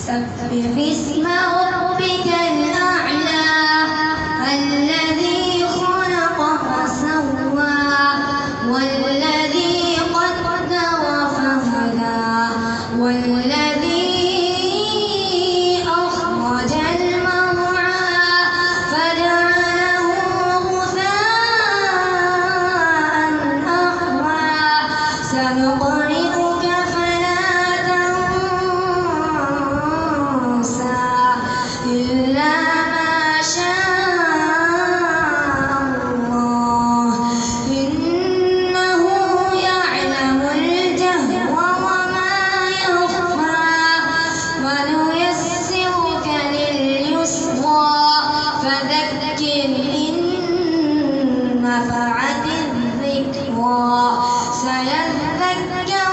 سبح اسم ربك الأعلى الذي خلق فسوى والذي قدر فهدى والذي أخرج المرعى فجعله غثاء أحوى سنقرئك فلا تنسى إلا ما شاء الله إنه يعلم الجهر وما يخفى ونيسرك لليسرى فذكر إن نفعت الذكرى سيذكر